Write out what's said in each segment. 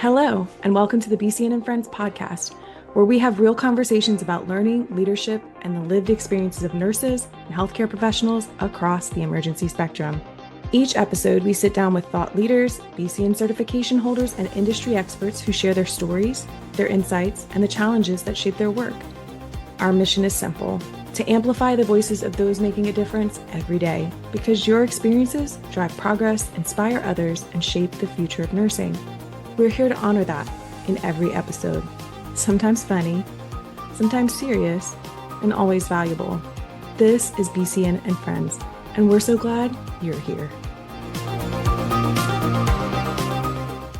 Hello, and welcome to the BCN and Friends podcast, where we have real conversations about learning, leadership, and the lived experiences of nurses and healthcare professionals across the emergency spectrum. Each episode, we sit down with thought leaders, BCN certification holders, and industry experts who share their stories, their insights, and the challenges that shape their work. Our mission is simple: to amplify the voices of those making a difference every day, because your experiences drive progress, inspire others, and shape the future of nursing. We're here to honor that in every episode. Sometimes funny, sometimes serious, and always valuable. This is BCN and Friends, and we're so glad you're here.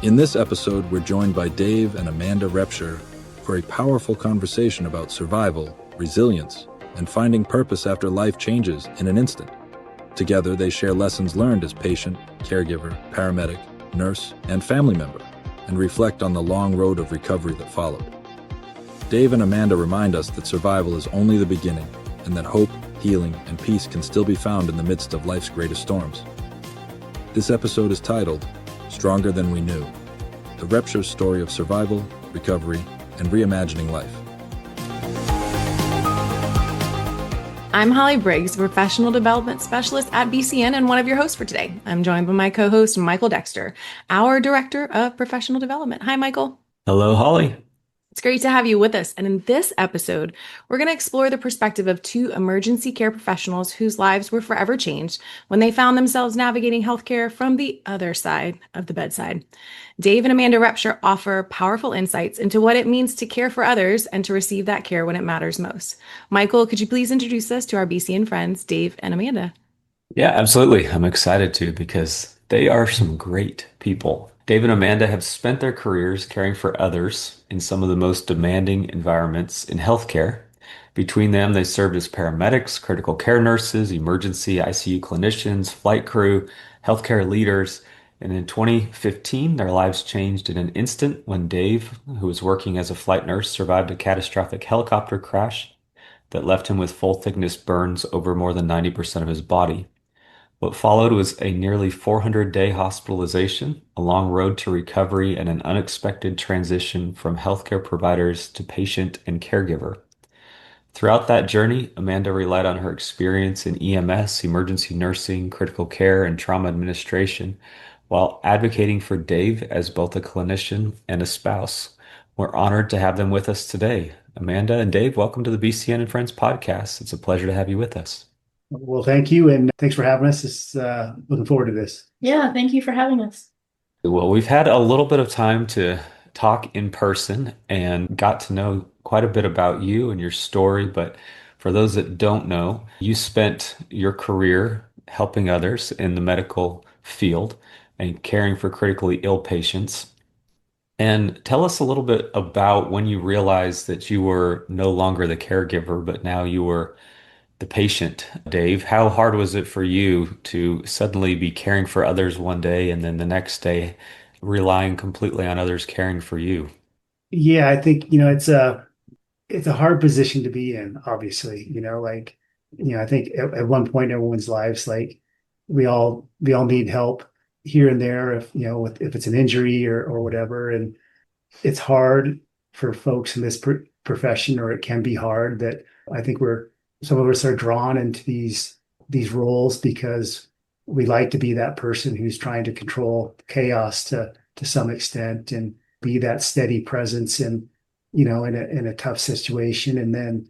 In this episode, we're joined by Dave and Amanda Repsher for a powerful conversation about survival, resilience, and finding purpose after life changes in an instant. Together, they share lessons learned as patient, caregiver, paramedic, nurse, and family member, and reflect on the long road of recovery that followed. Dave and Amanda remind us that survival is only the beginning, and that hope, healing, and peace can still be found in the midst of life's greatest storms. This episode is titled, Stronger Than We Knew, the Repshers' story of survival, recovery, and reimagining life. I'm Holly Briggs, Professional Development Specialist at BCN and one of your hosts for today. I'm joined by my co-host, Michael Dexter, our Director of Professional Development. Hi, Michael. Hello, Holly. It's great to have you with us. And in this episode, we're going to explore the perspective of two emergency care professionals whose lives were forever changed when they found themselves navigating healthcare from the other side of the bedside. Dave and Amanda Repsher offer powerful insights into what it means to care for others and to receive that care when it matters most. Michael, could you please introduce us to our BCN friends, Dave and Amanda? Yeah, absolutely. I'm excited to because they are some great people. Dave and Amanda have spent their careers caring for others in some of the most demanding environments in healthcare. Between them, they served as paramedics, critical care nurses, emergency ICU clinicians, flight crew, healthcare leaders. And in 2015, their lives changed in an instant when Dave, who was working as a flight nurse, survived a catastrophic helicopter crash that left him with full thickness burns over more than 90% of his body. What followed was a nearly 400-day hospitalization, a long road to recovery, and an unexpected transition from healthcare providers to patient and caregiver. Throughout that journey, Amanda relied on her experience in EMS, emergency nursing, critical care, and trauma administration, while advocating for Dave as both a clinician and a spouse. We're honored to have them with us today. Amanda and Dave, welcome to the BCN and Friends podcast. It's a pleasure to have you with us. Well, thank you, and thanks for having us. Looking forward to this. Yeah, thank you for having us. Well, we've had a little bit of time to talk in person and got to know quite a bit about you and your story. But for those that don't know, you spent your career helping others in the medical field and caring for critically ill patients. And tell us a little bit about when you realized that you were no longer the caregiver, but now you were the patient. Dave, how hard was it for you to suddenly be caring for others one day and then the next day relying completely on others caring for you? Yeah, I think it's a hard position to be in. Obviously, I think at one point in everyone's lives, like we all need help here and there if it's an injury or whatever, and it's hard for folks in this profession, or it can be hard. That I think some of us are drawn into these roles because we like to be that person who's trying to control chaos to some extent and be that steady presence in a tough situation. And then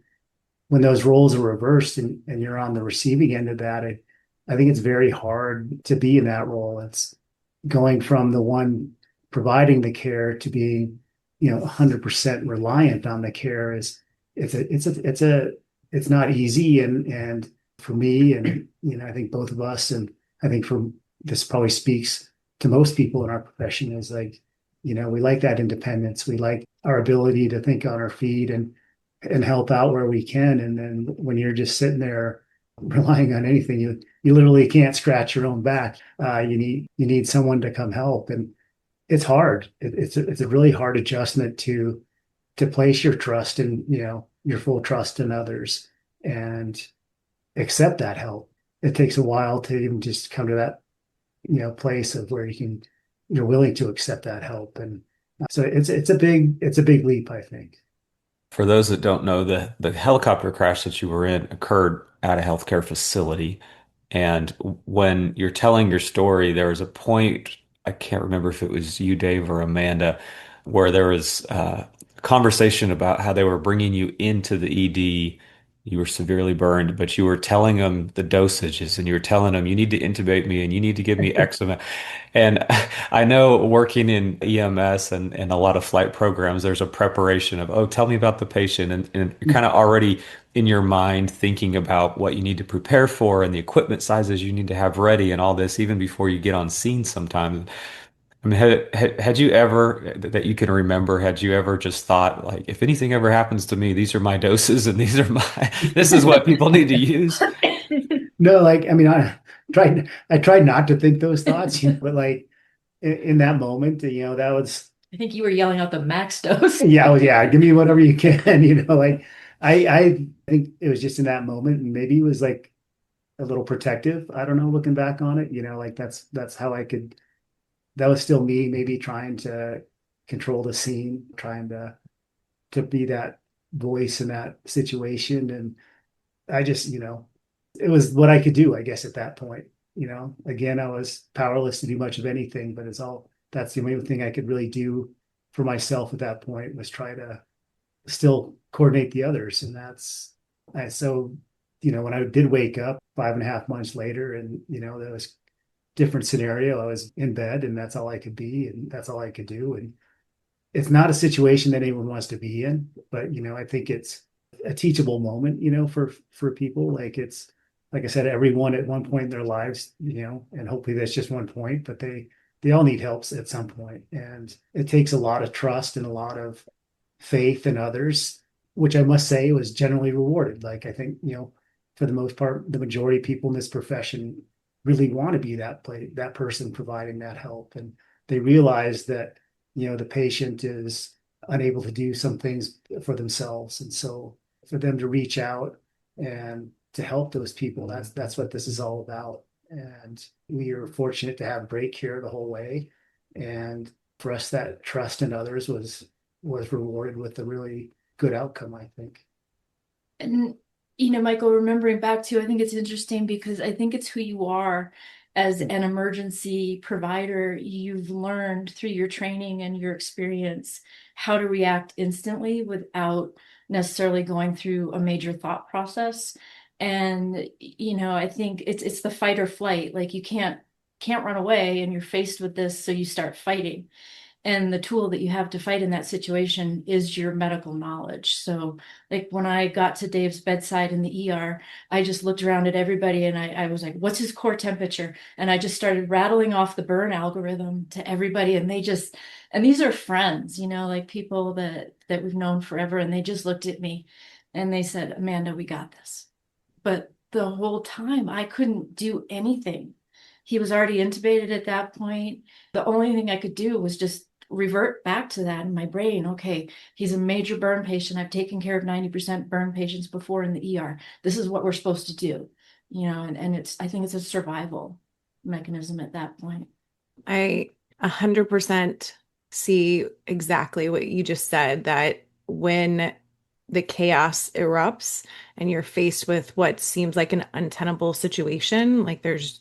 when those roles are reversed and you're on the receiving end of that, I think it's very hard to be in that role. It's going from the one providing the care to being 100% reliant on the care. It's not easy, and for me, and I think both of us, and I think this probably speaks to most people in our profession, is we like that independence. We like our ability to think on our feet and help out where we can. And then when you're just sitting there relying on anything, you literally can't scratch your own back. You need someone to come help, and it's hard. It's a really hard adjustment to place your trust in your full trust in others and accept that help. It takes a while to even just come to that place of where you're willing to accept that help. And So it's a big leap, I think. For those that don't know, the helicopter crash that you were in occurred at a healthcare facility. And when you're telling your story, there was a point, I can't remember if it was you, Dave, or Amanda, where there was a conversation about how they were bringing you into the ED. You were severely burned, but you were telling them the dosages and you were telling them, you need to intubate me and you need to give me X amount. And I know working in EMS and a lot of flight programs, there's a preparation of, oh, tell me about the patient. And you're kind of already in your mind thinking about what you need to prepare for and the equipment sizes you need to have ready and all this, even before you get on scene sometimes. I mean, had you ever, that you can remember, had you ever just thought, like, if anything ever happens to me, these are my doses and these are my, this is what people need to use? No, like I mean, I tried not to think those thoughts, but like in that moment, that was I think you were yelling out the max dose. yeah, give me whatever you can, like I think it was just in that moment, and maybe it was like a little protective. I don't know, looking back on it, like that's how I could. That was still me, maybe trying to control the scene, trying to be that voice in that situation, and I just, it was what I could do, I guess, at that point. Again, I was powerless to do much of anything, but that's the only thing I could really do for myself at that point was try to still coordinate the others. And so, when I did wake up 5.5 months later and, there was different scenario, I was in bed and that's all I could be and that's all I could do. And it's not a situation that anyone wants to be in, but, I think it's a teachable moment, for people. Like I said, everyone at one point in their lives, and hopefully that's just one point, but they all need help at some point. And it takes a lot of trust and a lot of faith in others, which I must say was generally rewarded. Like I think, for the most part, the majority of people in this profession really want to be that person providing that help. And they realize that, the patient is unable to do some things for themselves. And so for them to reach out and to help those people, that's what this is all about. And we are fortunate to have Break here the whole way. And for us, that trust in others was rewarded with a really good outcome, I think. And, Michael, remembering back to, I think it's interesting because I think it's who you are as an emergency provider. You've learned through your training and your experience how to react instantly without necessarily going through a major thought process. And, I think it's the fight or flight. Like you can't run away and you're faced with this, so you start fighting. And the tool that you have to fight in that situation is your medical knowledge. So like when I got to Dave's bedside in the ER, I just looked around at everybody and I was like, what's his core temperature? And I just started rattling off the burn algorithm to everybody. And and these are friends, like people that we've known forever. And they just looked at me and they said, Amanda, we got this. But the whole time I couldn't do anything. He was already intubated at that point. The only thing I could do was just revert back to that in my brain. Okay, he's a major burn patient. I've taken care of 90% burn patients before in the ER. This is what we're supposed to do, and I think it's a survival mechanism at that point. I 100% see exactly what you just said, that when the chaos erupts and you're faced with what seems like an untenable situation, like there's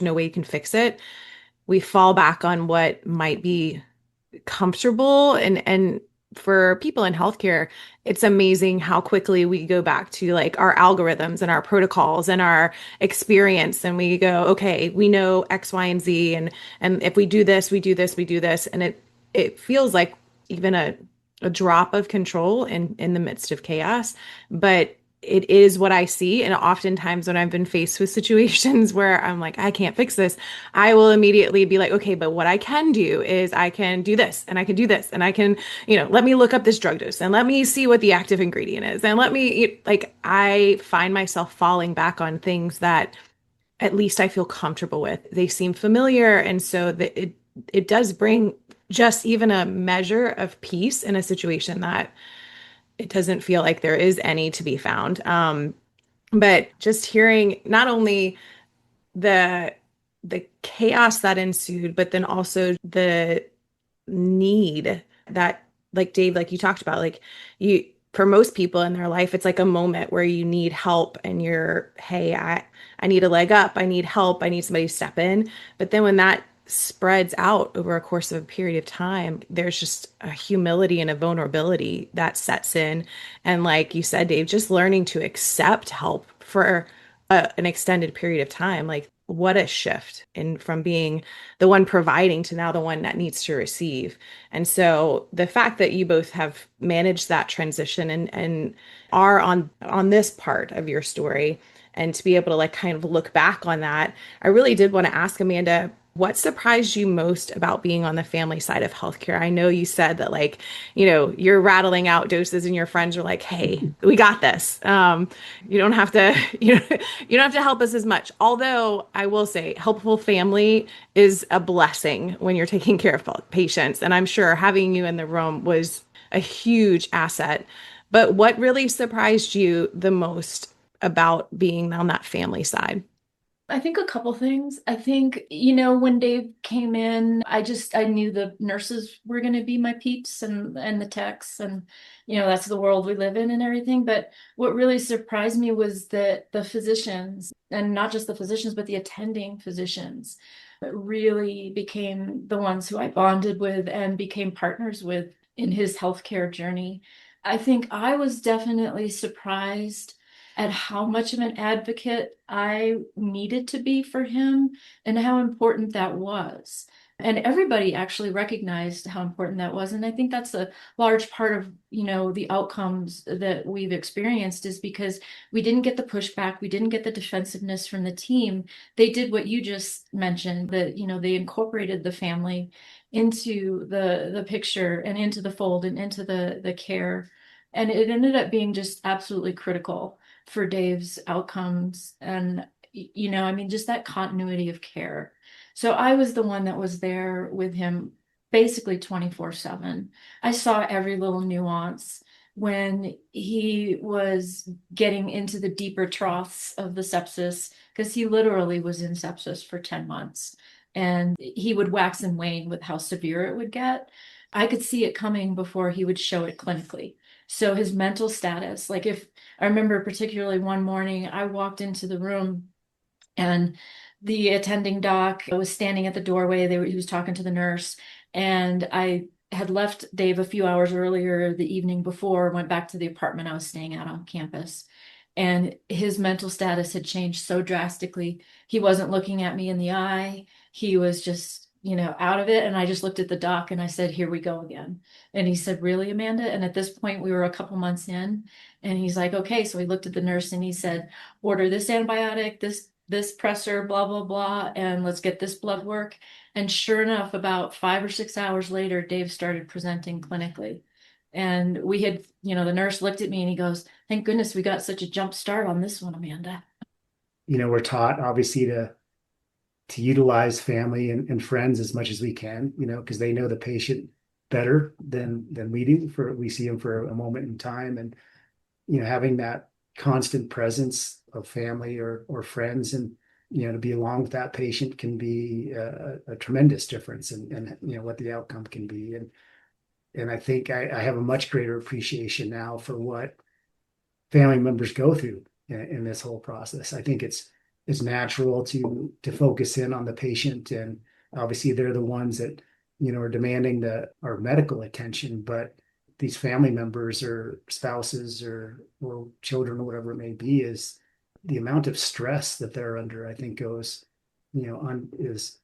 no way you can fix it, we fall back on what might be comfortable. And for people in healthcare, it's amazing how quickly we go back to like our algorithms and our protocols and our experience, and we go, okay, we know X, Y, and Z, and if we do this, we do this, we do this, and it feels like even a drop of control in the midst of chaos. But it is what I see. And oftentimes when I've been faced with situations where I'm like, I can't fix this, I will immediately be like, okay, but what I can do is I can do this and I can do this and I can, let me look up this drug dose and let me see what the active ingredient is. And I find myself falling back on things that at least I feel comfortable with. They seem familiar. And so it does bring just even a measure of peace in a situation that it doesn't feel like there is any to be found. But just hearing not only the chaos that ensued, but then also the need that, like Dave, like you talked about, like you, for most people in their life, it's like a moment where you need help and you're, hey, I need a leg up. I need help. I need somebody to step in. But then when that spreads out over a course of a period of time, there's just a humility and a vulnerability that sets in. And like you said, Dave, just learning to accept help for an extended period of time, like what a shift in from being the one providing to now the one that needs to receive. And so the fact that you both have managed that transition and are on this part of your story, and to be able to like kind of look back on that, I really did want to ask Amanda, what surprised you most about being on the family side of healthcare? I know you said that, like, you're rattling out doses and your friends are like, hey, we got this. You don't have to, you don't have to help us as much. Although I will say helpful family is a blessing when you're taking care of patients. And I'm sure having you in the room was a huge asset. But what really surprised you the most about being on that family side? I think a couple things. I think, when Dave came in, I knew the nurses were going to be my peeps and the techs and, that's the world we live in and everything. But what really surprised me was that the physicians, and not just the physicians, but the attending physicians, really became the ones who I bonded with and became partners with in his healthcare journey. I think I was definitely surprised at how much of an advocate I needed to be for him and how important that was. And everybody actually recognized how important that was. And I think that's a large part of, the outcomes that we've experienced is because we didn't get the pushback, we didn't get the defensiveness from the team. They did what you just mentioned, that, they incorporated the family into the picture and into the fold and into the care. And it ended up being just absolutely critical for Dave's outcomes and, just that continuity of care. So I was the one that was there with him basically 24/7. I saw every little nuance when he was getting into the deeper troughs of the sepsis, because he literally was in sepsis for 10 months and he would wax and wane with how severe it would get. I could see it coming before he would show it clinically. So his mental status, like if I remember particularly one morning, I walked into the room and the attending doc was standing at the doorway. He was talking to the nurse, and I had left Dave a few hours earlier the evening before, went back to the apartment I was staying at on campus. And his mental status had changed so drastically. He wasn't looking at me in the eye. He was just, out of it. And I just looked at the doc and I said, here we go again. And he said, really, Amanda? And at this point, we were a couple months in. And he's like, okay. So he looked at the nurse and he said, order this antibiotic, this pressor, blah, blah, blah, and let's get this blood work. And sure enough, about 5 or 6 hours later, Dave started presenting clinically. And we had, the nurse looked at me and he goes, thank goodness we got such a jump start on this one, Amanda. We're taught obviously to utilize family and friends as much as we can, because they know the patient better than we do. We see them for a moment in time, and having that constant presence of family or friends, and to be along with that patient can be a tremendous difference in what the outcome can be. And I think I have a much greater appreciation now for what family members go through in this whole process. I think it's natural to focus in on the patient, and obviously they're the ones that are demanding our medical attention, but these family members or spouses or children or whatever it may be, is the amount of stress that they're under, I think goes, is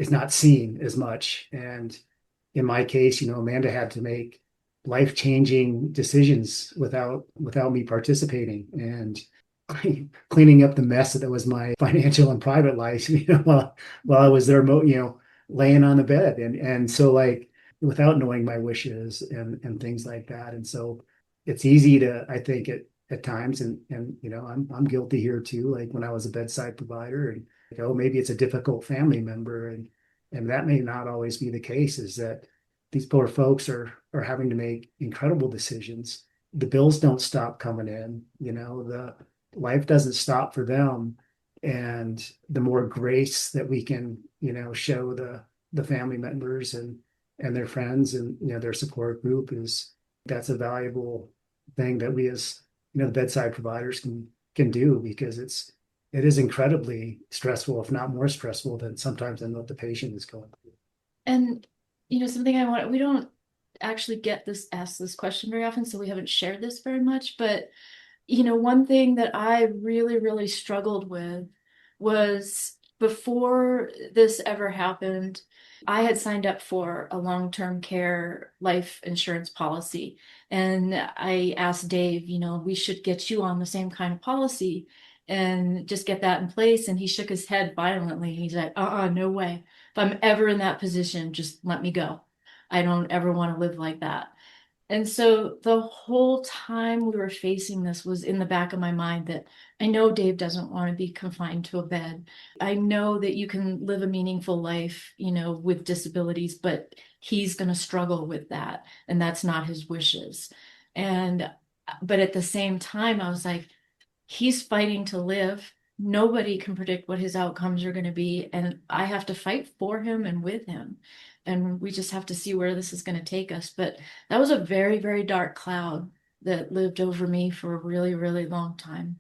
not seen as much. And in my case, Amanda had to make life-changing decisions without me participating, and cleaning up the mess that was my financial and private life, while I was there, laying on the bed. And so, like, without knowing my wishes and things like that. And so it's easy to, I think, at times, and I'm guilty here too, like when I was a bedside provider, and maybe it's a difficult family member, and that may not always be the case, is that these poor folks are having to make incredible decisions. The bills don't stop coming in, the life doesn't stop for them. And the more grace that we can, show the family members and and their friends and, their support group that's a valuable thing that we as, the bedside providers can do, because it is incredibly stressful, if not more stressful than sometimes than what the patient is going through. And, something we don't actually asked this question very often, so we haven't shared this very much, but, one thing that I really, really struggled with was before this ever happened, I had signed up for a long-term care life insurance policy. And I asked Dave, we should get you on the same kind of policy and just get that in place. And he shook his head violently. He's like, no way. If I'm ever in that position, just let me go. I don't ever want to live like that. And so the whole time we were facing this was in the back of my mind that I know Dave doesn't want to be confined to a bed. I know that you can live a meaningful life, with disabilities, but he's going to struggle with that. And that's not his wishes. But at the same time, I was like, he's fighting to live. Nobody can predict what his outcomes are going to be. And I have to fight for him and with him. And we just have to see where this is going to take us. But that was a very, very dark cloud that lived over me for a really, really long time.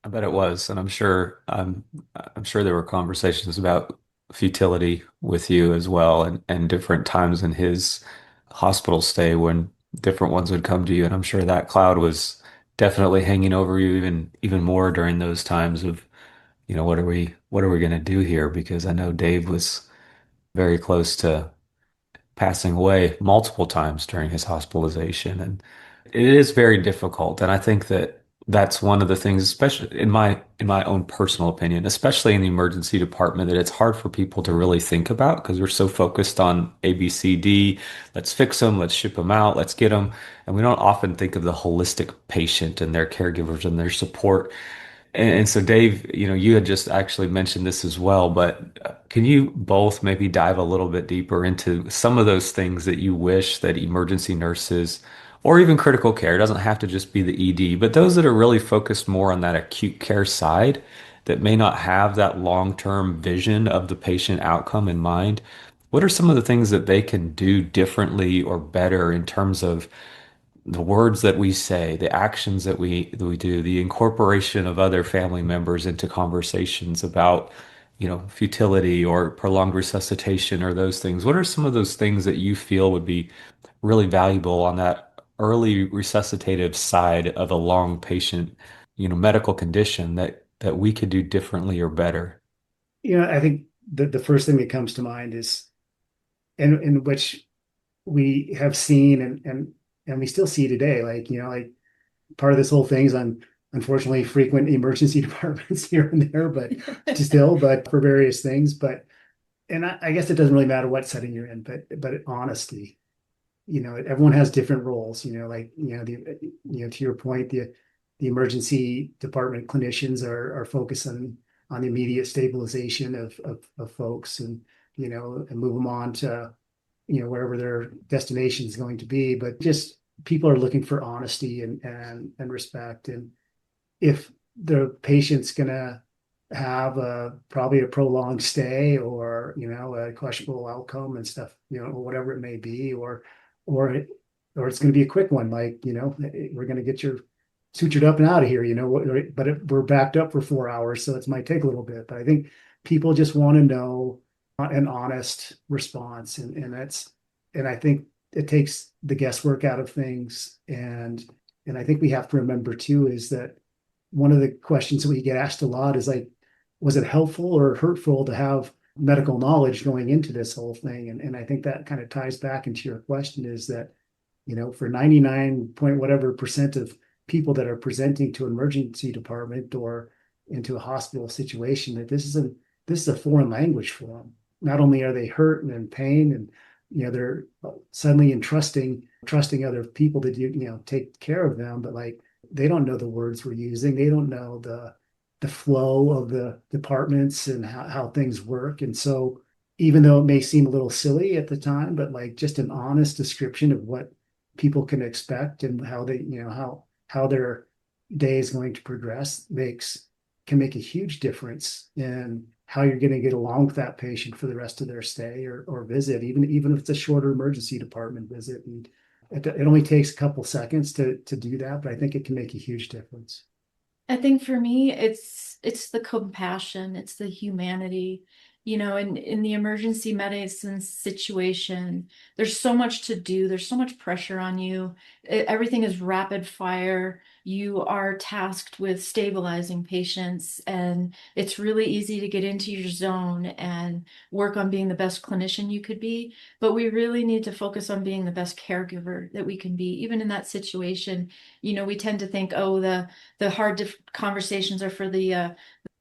I bet it was, and I'm sure there were conversations about futility with you as well, and different times in his hospital stay when different ones would come to you, and I'm sure that cloud was definitely hanging over you even more during those times of, what are we going to do here? Because I know Dave was very close to passing away multiple times during his hospitalization. And it is very difficult. And I think that that's one of the things, especially in my own personal opinion, especially in the emergency department, that it's hard for people to really think about because we're so focused on A, B, C, D. Let's fix them, let's ship them out, let's get them. And we don't often think of the holistic patient and their caregivers and their support. And so, Dave, you had just actually mentioned this as well, but can you both maybe dive a little bit deeper into some of those things that you wish that emergency nurses or even critical care, it doesn't have to just be the ED, but those that are really focused more on that acute care side that may not have that long-term vision of the patient outcome in mind, what are some of the things that they can do differently or better in terms of the words that we say, the actions that we do, the incorporation of other family members into conversations about, futility or prolonged resuscitation or those things. What are some of those things that you feel would be really valuable on that early resuscitative side of a long patient, medical condition that we could do differently or better? I think the first thing that comes to mind is in which we have seen and we still see today, like part of this whole thing is on unfortunately frequent emergency departments here and there, but for various things. And I guess it doesn't really matter what setting you're in, but honesty. Everyone has different roles. To your point, the emergency department clinicians are focused on the immediate stabilization of folks and move them on to wherever their destination is going to be. But just people are looking for honesty and respect. And if the patient's gonna have probably a prolonged stay or a questionable outcome and stuff, or whatever it may be, or it's going to be a quick one, we're going to get you sutured up and out of here, but we're backed up for 4 hours, so it might take a little bit. But I think people just want to know an honest response, and I think it takes the guesswork out of things. And I think we have to remember too is that one of the questions that we get asked a lot is like, was it helpful or hurtful to have medical knowledge going into this whole thing? And I think that kind of ties back into your question is that, for 99 point whatever percent of people that are presenting to an emergency department or into a hospital situation, that this is a foreign language for them. Not only are they hurt and in pain and they're suddenly trusting other people to do, take care of them, but like they don't know the words we're using. They don't know the flow of the departments and how things work. And so even though it may seem a little silly at the time, but like just an honest description of what people can expect and how they, how their day is going to progress can make a huge difference in how you're going to get along with that patient for the rest of their stay or visit, even if it's a shorter emergency department visit. And it only takes a couple seconds to do that, but I think it can make a huge difference. I think for me, it's the compassion, it's the humanity. In the emergency medicine situation, there's so much to do, there's so much pressure on you. Everything is rapid fire. You are tasked with stabilizing patients, and it's really easy to get into your zone and work on being the best clinician you could be. But we really need to focus on being the best caregiver that we can be, even in that situation. We tend to think, oh, the hard conversations are for the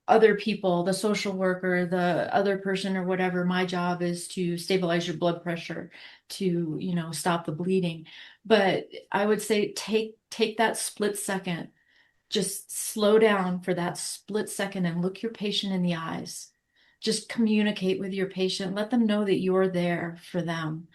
other people, the social worker, the other person or whatever. My job is to stabilize your blood pressure, to, stop the bleeding. But I would say take that split second, just slow down for that split second and look your patient in the eyes. Just communicate with your patient, let them know that you're there for them.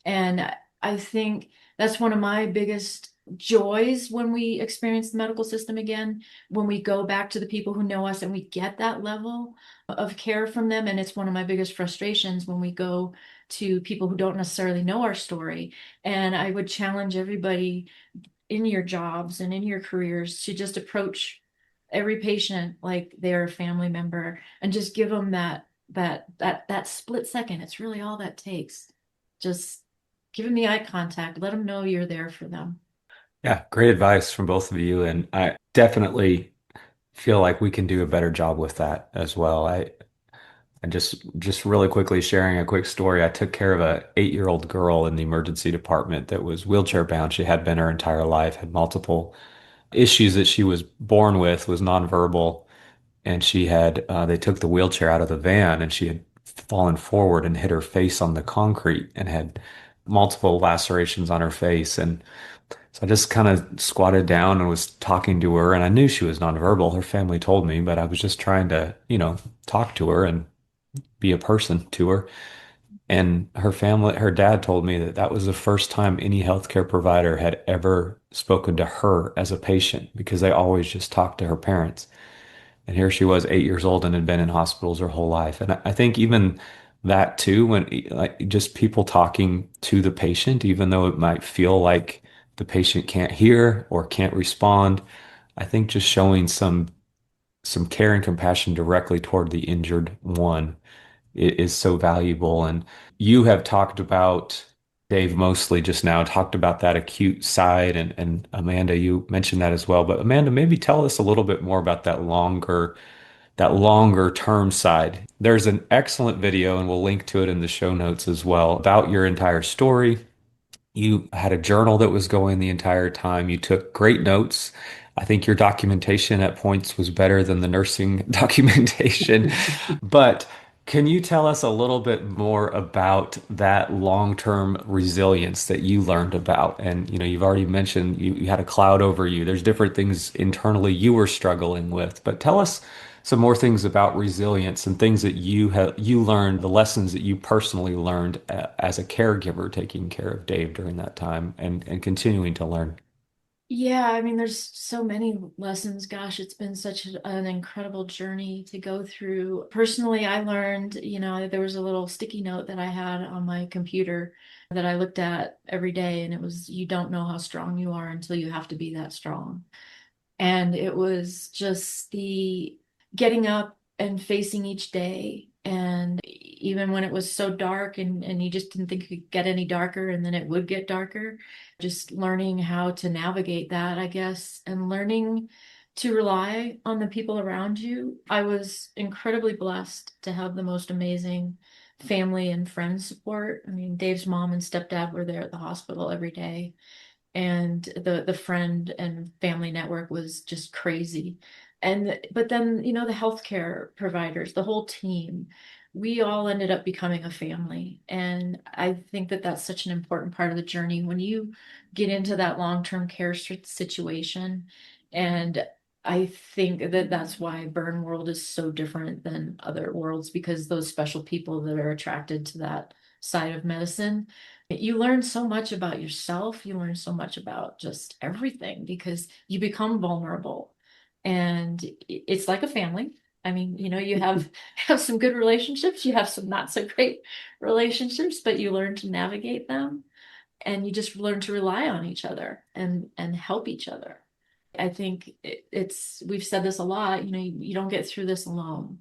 And I think that's one of my biggest joys when we experience the medical system again, when we go back to the people who know us and we get that level of care from them. And it's one of my biggest frustrations when we go to people who don't necessarily know our story. And I would challenge everybody in your jobs and in your careers to just approach every patient like they're a family member and just give them that split second. It's really all that takes. Just give them the eye contact, let them know you're there for them. Yeah, great advice from both of you. And I definitely feel like we can do a better job with that as well. And just really quickly sharing a quick story. I took care of a 8-year-old girl in the emergency department that was wheelchair bound. She had been her entire life, had multiple issues that she was born with, was nonverbal, and she had they took the wheelchair out of the van, and she had fallen forward and hit her face on the concrete and had multiple lacerations on her face. And so I just kind of squatted down and was talking to her, and I knew she was nonverbal. Her family told me, but I was just trying to, talk to her and be a person to her. And her family, her dad told me that that was the first time any healthcare provider had ever spoken to her as a patient, because they always just talked to her parents. And here she was, 8 years old, and had been in hospitals her whole life. And I think even that too, when like just people talking to the patient, even though it might feel like the patient can't hear or can't respond, I think just showing some care and compassion directly toward the injured one is so valuable. And you have talked about, Dave mostly just now, talked about that acute side, and Amanda, you mentioned that as well. But Amanda, maybe tell us a little bit more about that longer term side. There's an excellent video, and we'll link to it in the show notes as well, about your entire story. You had a journal that was going the entire time. You took great notes. I think your documentation at points was better than the nursing documentation. But can you tell us a little bit more about that long-term resilience that you learned about? And you've already mentioned you had a cloud over you. There's different things internally you were struggling with, but tell us some more things about resilience and things that you learned, the lessons that you personally learned as a caregiver taking care of Dave during that time, and continuing to learn. Yeah, I mean, there's so many lessons. Gosh, it's been such an incredible journey to go through. Personally, I learned, there was a little sticky note that I had on my computer that I looked at every day, and it was, you don't know how strong you are until you have to be that strong. And it was just the getting up and facing each day. And even when it was so dark and you just didn't think it could get any darker, and then it would get darker, just learning how to navigate that, I guess, and learning to rely on the people around you. I was incredibly blessed to have the most amazing family and friend support. I mean, Dave's mom and stepdad were there at the hospital every day, and the friend and family network was just crazy. And but then, the healthcare providers, the whole team, we all ended up becoming a family. And I think that that's such an important part of the journey when you get into that long-term care situation. And I think that that's why burn world is so different than other worlds, because those special people that are attracted to that side of medicine, you learn so much about yourself. You learn so much about just everything because you become vulnerable, and it's like a family. I mean, you have some good relationships, you have some not so great relationships, but you learn to navigate them, and you just learn to rely on each other and help each other. I think we've said this a lot, you don't get through this alone.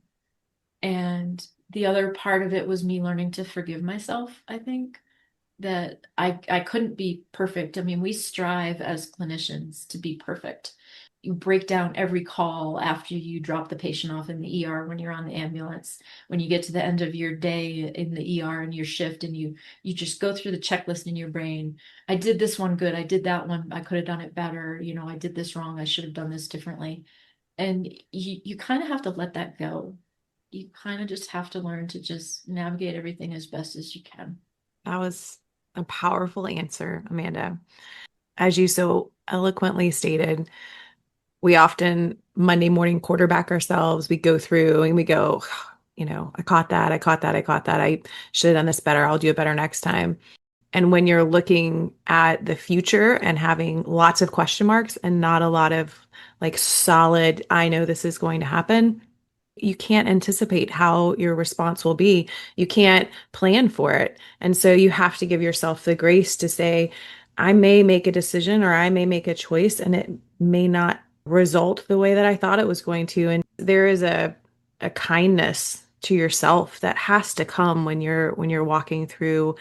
And the other part of it was me learning to forgive myself, I think, that I couldn't be perfect. I mean, we strive as clinicians to be perfect. You break down every call after you drop the patient off in the ER, when you're on the ambulance, when you get to the end of your day in the ER and your shift, and you just go through the checklist in your brain. I did this one good. I did that one. I could have done it better. I did this wrong. I should have done this differently. And you kind of have to let that go. You kind of just have to learn to just navigate everything as best as you can. That was a powerful answer, Amanda. As you so eloquently stated, we often Monday morning quarterback ourselves. We go through and we go, I caught that. I caught that. I caught that. I should have done this better. I'll do it better next time. And when you're looking at the future and having lots of question marks and not a lot of like solid, I know this is going to happen, you can't anticipate how your response will be. You can't plan for it. And so you have to give yourself the grace to say, I may make a decision or I may make a choice and it may not result the way that I thought it was going to. And there is a kindness to yourself that has to come when you're walking through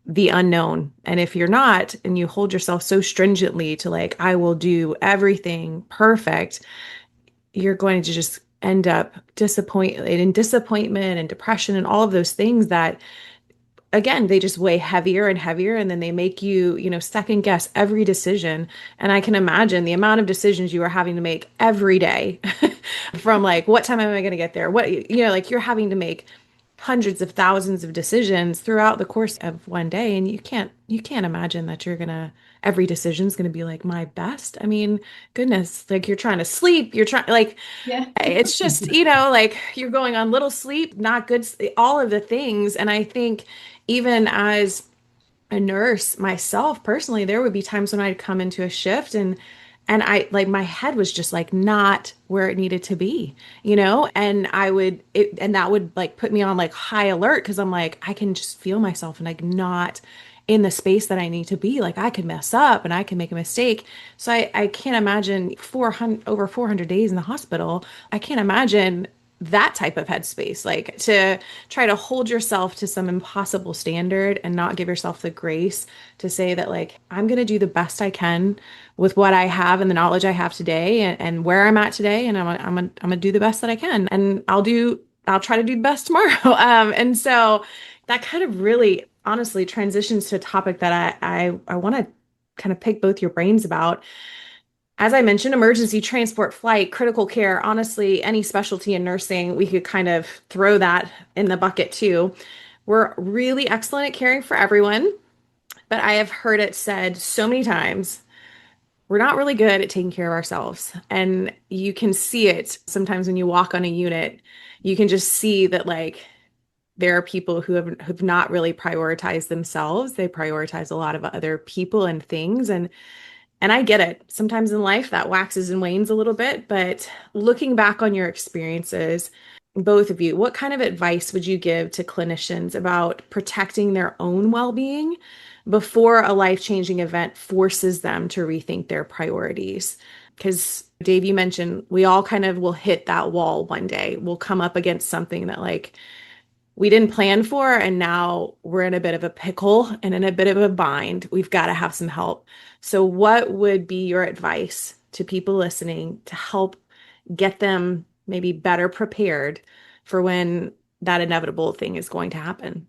the unknown. And if you're not, and you hold yourself so stringently to like, I will do everything perfect, you're going to just end up disappointment and depression and all of those things that, again, they just weigh heavier and heavier. And then they make you, second guess every decision. And I can imagine the amount of decisions you are having to make every day from like, what time am I going to get there? What, like you're having to make hundreds of thousands of decisions throughout the course of one day. And you can't imagine that every decision is going to be like my best. I mean, goodness, like you're trying to sleep, you're trying like, Yeah. it's just, like you're going on little sleep, not good, all of the things. And I think even as a nurse myself personally, there would be times when I'd come into a shift and I like my head was just like not where it needed to be, and and that would like put me on like high alert because I'm like, I can just feel myself and like not in the space that I need to be. Like I could mess up and I can make a mistake. So I can't imagine over 400 days in the hospital. I can't imagine that type of headspace, like to try to hold yourself to some impossible standard and not give yourself the grace to say that like, I'm going to do the best I can with what I have and the knowledge I have today and where I'm at today. And I'm gonna do the best that I can, and I'll try to do the best tomorrow. And so that kind of really honestly transitions to a topic that I want to kind of pick both your brains about. As I mentioned, emergency transport, flight, critical care, honestly, any specialty in nursing, we could kind of throw that in the bucket too. We're really excellent at caring for everyone, but I have heard it said so many times, we're not really good at taking care of ourselves. And you can see it sometimes when you walk on a unit. You can just see that like there are people who've not really prioritized themselves. They prioritize a lot of other people and things. And I get it. Sometimes in life that waxes and wanes a little bit, but looking back on your experiences, both of you, what kind of advice would you give to clinicians about protecting their own well-being before a life-changing event forces them to rethink their priorities? Because Dave, you mentioned we all kind of will hit that wall one day. We'll come up against something that like we didn't plan for, and now we're in a bit of a pickle and in a bit of a bind. We've got to have some help. So what would be your advice to people listening to help get them maybe better prepared for when that inevitable thing is going to happen?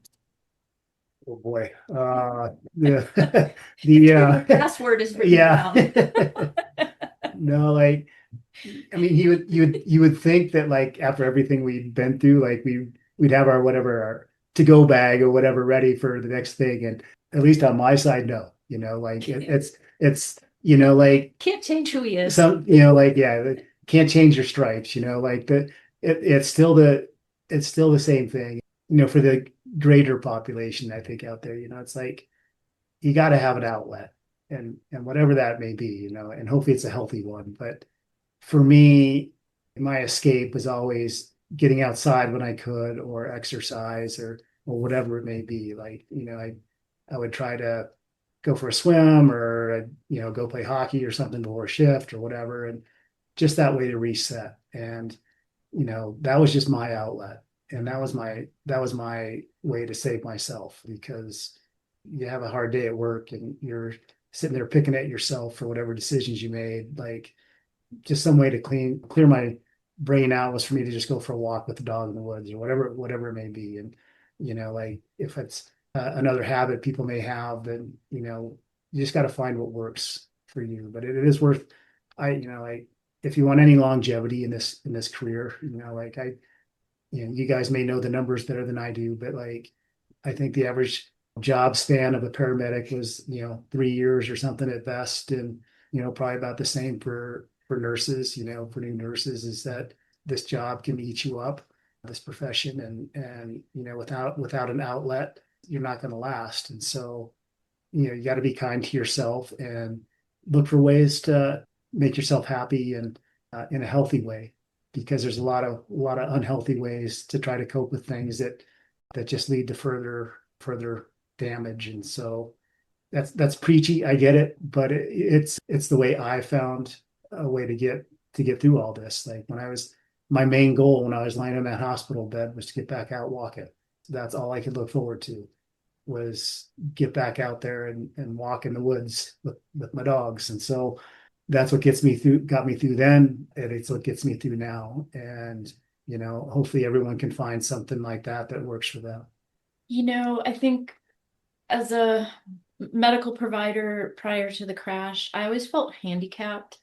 Oh boy. The password is written yeah. down. No, like I mean you would think that like after everything we'd been through, like we'd have our whatever our to-go bag or whatever ready for the next thing. And at least on my side, no, like it's like Can't change who he is. some, like, yeah, can't change your stripes, like it's still the same thing, for the greater population, I think out there, it's like, you got to have an outlet and whatever that may be, and hopefully it's a healthy one. But for me, my escape was always getting outside when I could, or exercise, or whatever it may be. Like, I would try to go for a swim, or go play hockey or something before a shift or whatever, and just that way to reset. And that was just my outlet, and that was my way to save myself, because you have a hard day at work and you're sitting there picking at yourself for whatever decisions you made. Like, just some way to clear my brain out was for me to just go for a walk with the dog in the woods, or whatever it may be. And like, if it's another habit people may have, then you just got to find what works for you. But it is worth, like, if you want any longevity in this career, like, you guys may know the numbers better than I do, but like, I think the average job span of a paramedic was 3 years or something at best. And probably about the same for nurses. For new nurses, is that this job can eat you up, this profession. And without an outlet, you're not going to last. And so you got to be kind to yourself and look for ways to make yourself happy, and in a healthy way, because there's a lot of unhealthy ways to try to cope with things that just lead to further damage. And so that's preachy, I get it, but it's the way I found a way to get through all this. Like, my main goal when I was lying in that hospital bed was to get back out walking. That's all I could look forward to, was get back out there and walk in the woods with my dogs. And so that's what got me through then, and it's what gets me through now. And hopefully everyone can find something like that works for them. I think as a medical provider prior to the crash, I always felt handicapped.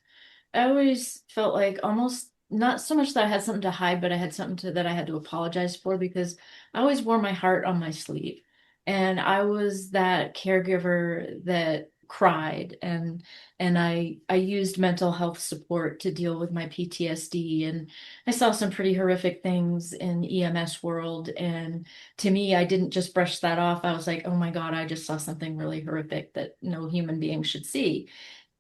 I always felt like, almost not so much that I had something to hide, but I had that I had to apologize for, because I always wore my heart on my sleeve. And I was that caregiver that cried, and I used mental health support to deal with my PTSD. And I saw some pretty horrific things in EMS world, and to me, I didn't just brush that off. I was like, oh my God, I just saw something really horrific that no human being should see.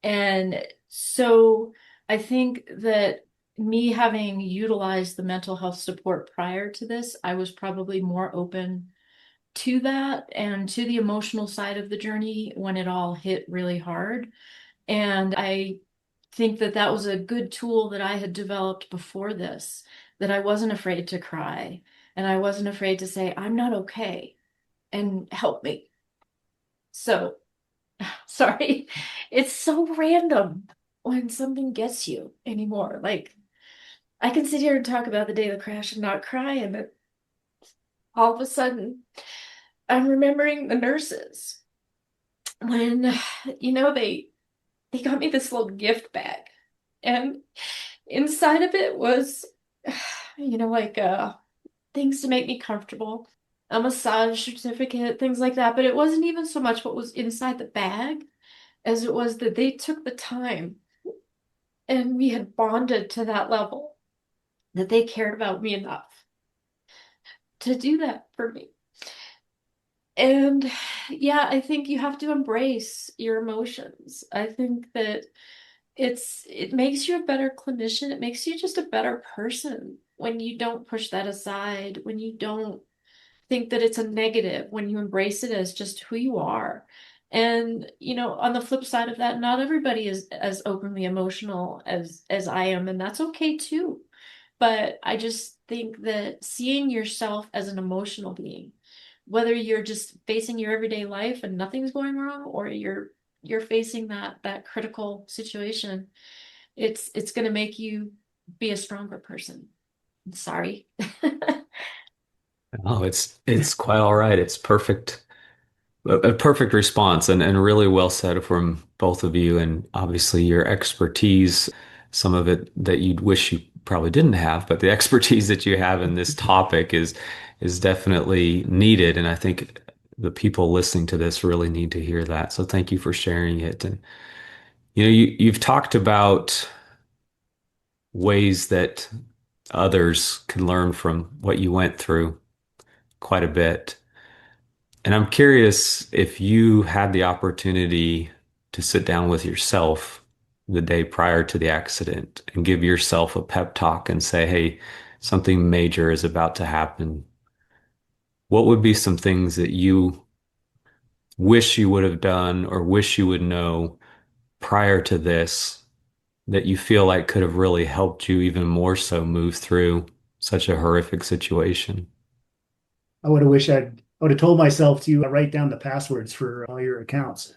And so I think that me having utilized the mental health support prior to this, I was probably more open to that and to the emotional side of the journey when it all hit really hard. And I think that that was a good tool that I had developed before this, that I wasn't afraid to cry, and I wasn't afraid to say, I'm not okay, and help me. So, sorry, it's so random when something gets you anymore. Like, I can sit here and talk about the day of the crash and not cry, and then all of a sudden, I'm remembering the nurses when, they got me this little gift bag, and inside of it was, like things to make me comfortable, a massage certificate, things like that. But it wasn't even so much what was inside the bag as it was that they took the time, and we had bonded to that level, that they cared about me enough to do that for me. And yeah, I think you have to embrace your emotions. I think that it makes you a better clinician. It makes you just a better person when you don't push that aside, when you don't think that it's a negative, when you embrace it as just who you are. And on the flip side of that, not everybody is as openly emotional as I am, and that's okay too. But I just think that seeing yourself as an emotional being, whether you're just facing your everyday life and nothing's going wrong, or you're facing that critical situation, it's going to make you be a stronger person. Sorry. Oh, it's quite all right. It's perfect. A perfect response, and really well said from both of you. And obviously your expertise, some of it that you'd wish you probably didn't have, but the expertise that you have in this topic is definitely needed. And I think the people listening to this really need to hear that. So thank you for sharing it. And you've talked about ways that others can learn from what you went through quite a bit. And I'm curious, if you had the opportunity to sit down with yourself the day prior to the accident and give yourself a pep talk and say, hey, something major is about to happen, what would be some things that you wish you would have done or wish you would know prior to this that you feel like could have really helped you even more so move through such a horrific situation? I would have told myself to write down the passwords for all your accounts.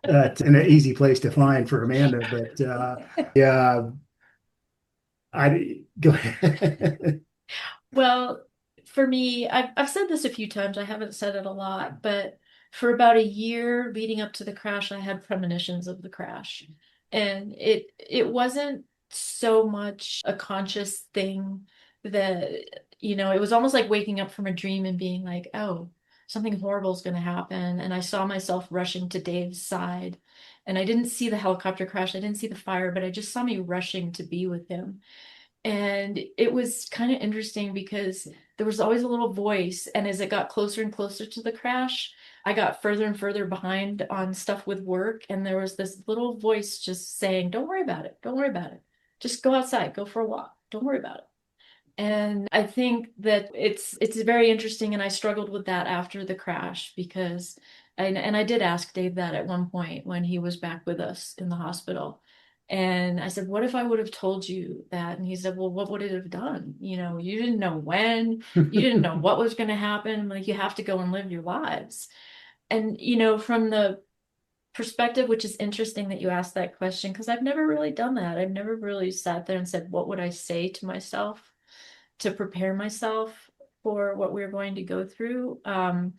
It's an easy place to find for Amanda, but yeah, I go ahead. Well, for me, I've said this a few times. I haven't said it a lot, but for about a year leading up to the crash, I had premonitions of the crash. And it wasn't so much a conscious thing that, it was almost like waking up from a dream and being like, oh, something horrible is going to happen. And I saw myself rushing to Dave's side. And I didn't see the helicopter crash. I didn't see the fire, but I just saw me rushing to be with him. And it was kind of interesting because there was always a little voice. And as it got closer and closer to the crash, I got further and further behind on stuff with work. And there was this little voice just saying, don't worry about it. Don't worry about it. Just go outside, go for a walk. Don't worry about it. And I think that it's very interesting. And I struggled with that after the crash because I did ask Dave that at one point when he was back with us in the hospital. And I said, what if I would have told you that? And he said, well, what would it have done? You didn't know when, you didn't know what was going to happen. Like, you have to go and live your lives. And, from the perspective, which is interesting that you asked that question, because I've never really done that. I've never really sat there and said, what would I say to myself to prepare myself for what we're going to go through? I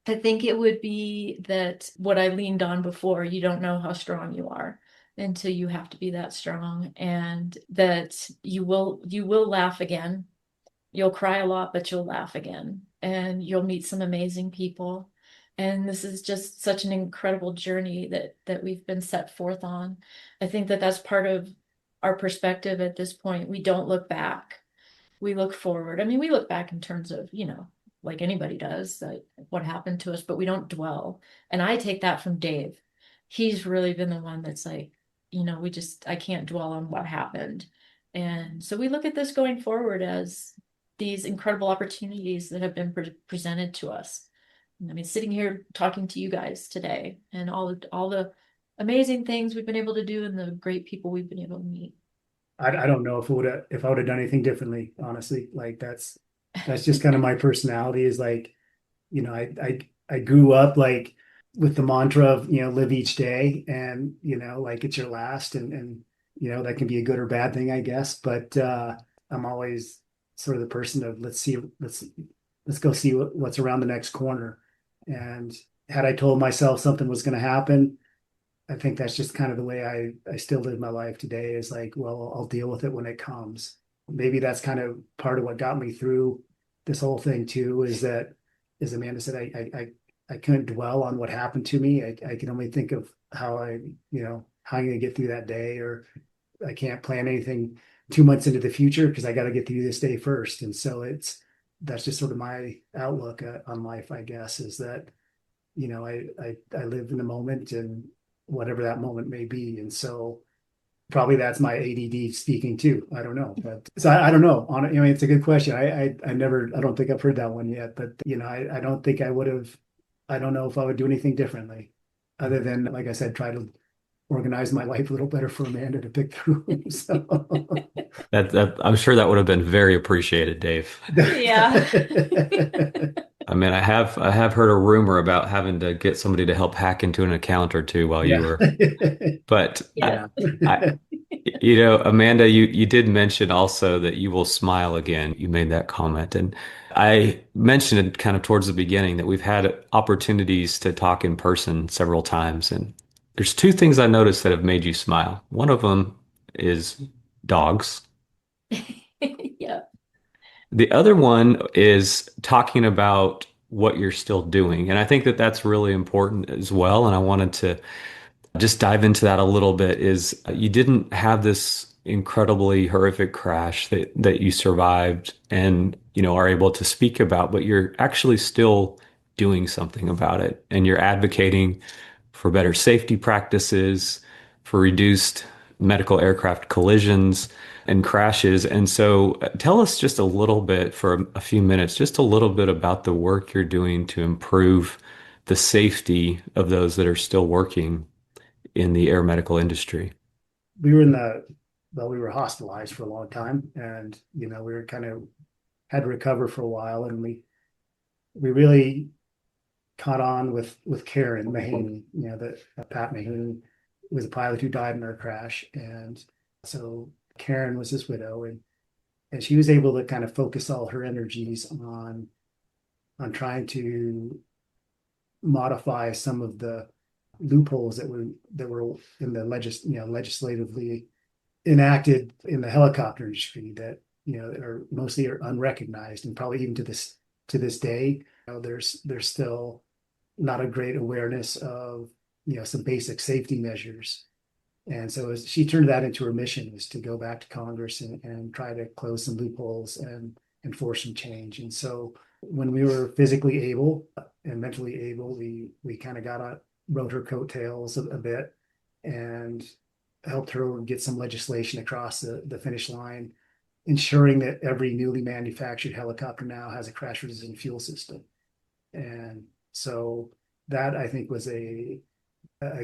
think it would be that what I leaned on before, you don't know how strong you are until you have to be that strong, and that you will laugh again. You'll cry a lot, but you'll laugh again, and you'll meet some amazing people. And this is just such an incredible journey that we've been set forth on. I think that that's part of our perspective at this point. We don't look back. We look forward. I mean, we look back in terms of, like anybody does, what happened to us, but we don't dwell. And I take that from Dave. He's really been the one that's like, I can't dwell on what happened. And so we look at this going forward as these incredible opportunities that have been presented to us. I mean, sitting here talking to you guys today and all the amazing things we've been able to do and the great people we've been able to meet. I don't know if I would have done anything differently, honestly. Like that's just kind of my personality is like, I grew up like with the mantra of, live each day and, like it's your last and that can be a good or bad thing, I guess. But I'm always sort of the person of let's go see what's around the next corner. And had I told myself something was going to happen, I think that's just kind of the way I still live my life today is like, well, I'll deal with it when it comes. Maybe that's kind of part of what got me through this whole thing too, is that, as Amanda said, I couldn't dwell on what happened to me. I can only think of how how I'm going to get through that day, or I can't plan anything 2 months into the future because I got to get through this day first. And so that's just sort of my outlook on life, I guess, is that, I live in the moment and whatever that moment may be. And so probably that's my ADD speaking too. I don't know, but so I don't know. It's a good question. I don't think I've heard that one yet, but I don't think I would have. I don't know if I would do anything differently, other than, like I said, try to organize my life a little better for Amanda to pick through. So That I'm sure that would have been very appreciated, Dave. Yeah. I mean, I have heard a rumor about having to get somebody to help hack into an account or two while you were, but Yeah. I, Amanda, you did mention also that you will smile again. You made that comment, and I mentioned it kind of towards the beginning that we've had opportunities to talk in person several times, and there's two things I noticed that have made you smile. One of them is dogs. Yeah. The other one is talking about what you're still doing. And I think that that's really important as well. And I wanted to just dive into that a little bit is you didn't have this incredibly horrific crash that you survived and, are able to speak about, but you're actually still doing something about it. And you're advocating for better safety practices, for reduced medical aircraft collisions and crashes. And so tell us just a little bit for a few minutes, just a little bit about the work you're doing to improve the safety of those that are still working in the air medical industry. We were in the well, we were hospitalized for a long time, and we were kind of had to recover for a while, and we really caught on with Karen Mahaney, that Pat Mahaney was a pilot who died in our crash. And so Karen was his widow, and she was able to kind of focus all her energies on trying to modify some of the loopholes that were in the legislatively enacted in the helicopter industry that are mostly unrecognized, and probably even to this day, there's still not a great awareness of some basic safety measures. And so she turned that into her mission, was to go back to Congress and try to close some loopholes and enforce some change. And so when we were physically able and mentally able, we kind of rode her coattails a bit and helped her get some legislation across the finish line, ensuring that every newly manufactured helicopter now has a crash resistant fuel system. And so that, I think, was a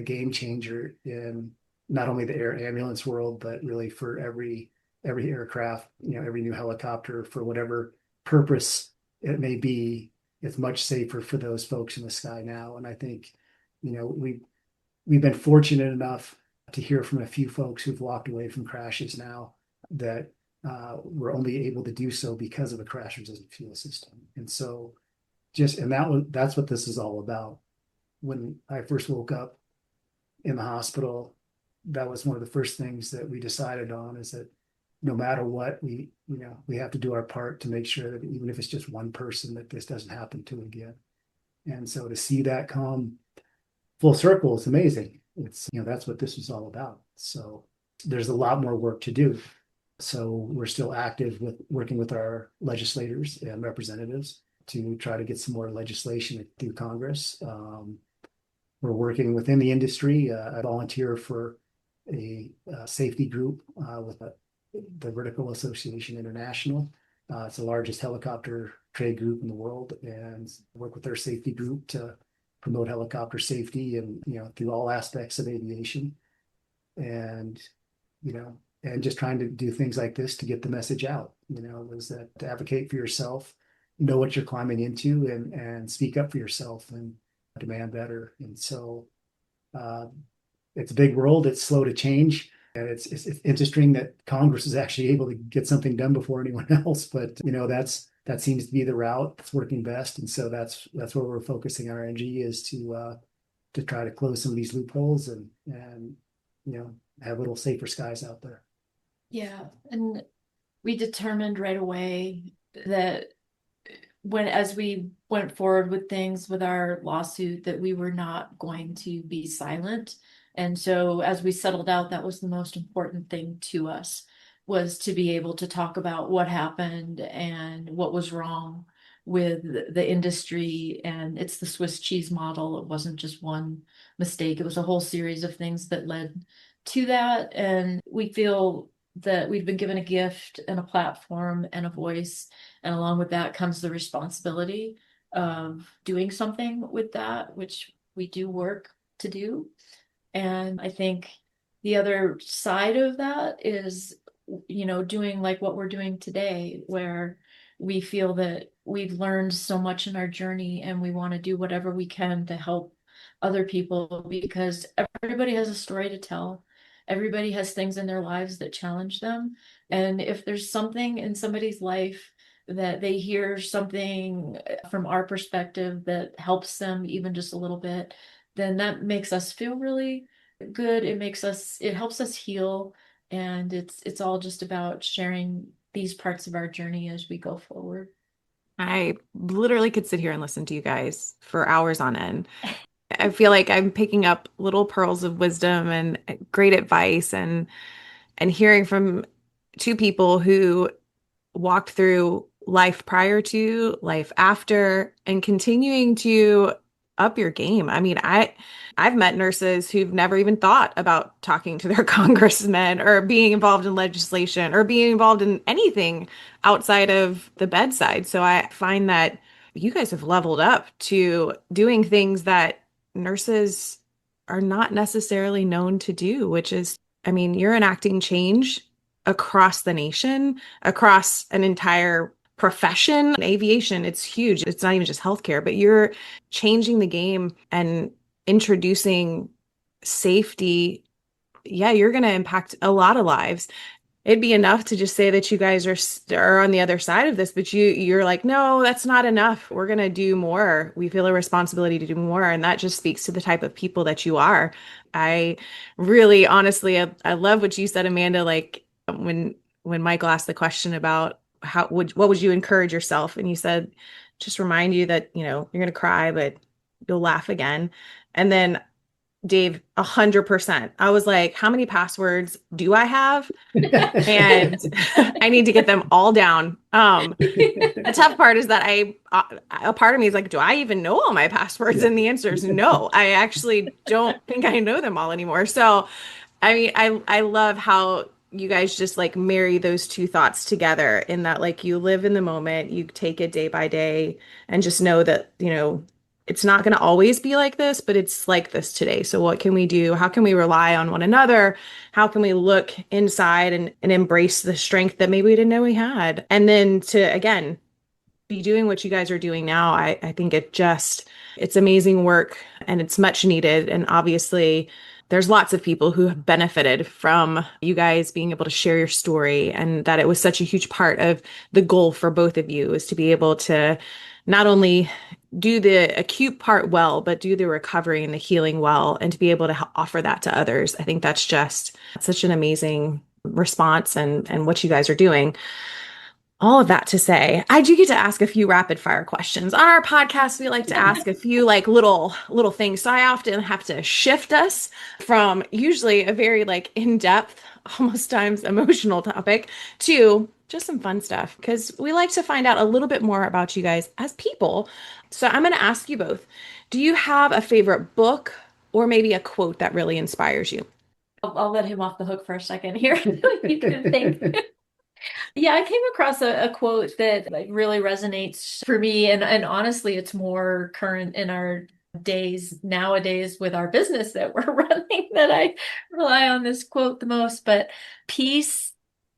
game changer in not only the air ambulance world, but really for every aircraft, every new helicopter, for whatever purpose it may be. It's much safer for those folks in the sky now. And I think, we've been fortunate enough to hear from a few folks who've walked away from crashes now that were only able to do so because of a crash resistant fuel system. And so that's what this is all about. When I first woke up in the hospital, that was one of the first things that we decided on, is that no matter what, we have to do our part to make sure that even if it's just one person, that this doesn't happen to again. And so to see that come full circle is amazing. It's, that's what this was all about. So there's a lot more work to do. So we're still active with working with our legislators and representatives to try to get some more legislation through Congress. We're working within the industry. I volunteer for a safety group with the Vertical Association International. It's the largest helicopter trade group in the world, and work with their safety group to promote helicopter safety and through all aspects of aviation, and and just trying to do things like this to get the message out. Was that to advocate for yourself, know what you're climbing into, and speak up for yourself and demand better. And so it's a big world. It's slow to change. And it's interesting that Congress is actually able to get something done before anyone else. But that seems to be the route that's working best. And so that's where we're focusing our energy, is to try to close some of these loopholes and have little safer skies out there. Yeah, and we determined right away that as we went forward with things with our lawsuit, that we were not going to be silent. And so as we settled out, that was the most important thing to us, was to be able to talk about what happened and what was wrong with the industry. And it's the Swiss cheese model. It wasn't just one mistake. It was a whole series of things that led to that. And we feel that we've been given a gift and a platform and a voice. And along with that comes the responsibility of doing something with that, which we do work to do. And I think the other side of that is, doing like what we're doing today, where we feel that we've learned so much in our journey, and we want to do whatever we can to help other people, because everybody has a story to tell. Everybody has things in their lives that challenge them. And if there's something in somebody's life that they hear something from our perspective that helps them even just a little bit, then that makes us feel really good. It helps us heal. And it's all just about sharing these parts of our journey as we go forward. I literally could sit here and listen to you guys for hours on end. I feel like I'm picking up little pearls of wisdom and great advice, and hearing from two people who walked through life prior to, life after, and continuing to up your game. I mean, I've met nurses who've never even thought about talking to their congressmen or being involved in legislation or being involved in anything outside of the bedside. So I find that you guys have leveled up to doing things that nurses are not necessarily known to do, which is, I mean, you're enacting change across the nation, across an entire profession. Aviation, it's huge. It's not even just healthcare, but you're changing the game and introducing safety. Yeah, you're going to impact a lot of lives. It'd be enough to just say that you guys are on the other side of this, but you're like, no, that's not enough. We're gonna do more. We feel a responsibility to do more, and that just speaks to the type of people that you are. I really, honestly, I love what you said, Amanda. Like when Michael asked the question about what would you encourage yourself, and you said, just remind you that you're gonna cry, but you'll laugh again, and then Dave, 100%. I was like, how many passwords do I have? And I need to get them all down. The tough part is that a part of me is like, do I even know all my passwords? And the answer is no, I actually don't think I know them all anymore. So, I mean, I love how you guys just like marry those two thoughts together in that like you live in the moment, you take it day by day and just know that, it's not going to always be like this, but it's like this today. So what can we do? How can we rely on one another? How can we look inside and embrace the strength that maybe we didn't know we had? And then to, again, be doing what you guys are doing now, I think it's amazing work and it's much needed. And obviously, there's lots of people who have benefited from you guys being able to share your story, and that it was such a huge part of the goal for both of you is to be able to not only do the acute part well, but do the recovery and the healing well, and to be able to offer that to others. I think that's just such an amazing response and what you guys are doing. All of that to say, I do get to ask a few rapid fire questions. On our podcast, we like to ask a few like little things. So I often have to shift us from usually a very like in-depth, almost times emotional topic to just some fun stuff because we like to find out a little bit more about you guys as people. So I'm going to ask you both, do you have a favorite book or maybe a quote that really inspires you? I'll let him off the hook for a second here. You can think. Yeah, I came across a quote that like really resonates for me, and honestly, it's more current in our days nowadays with our business that we're running that I rely on this quote the most. But peace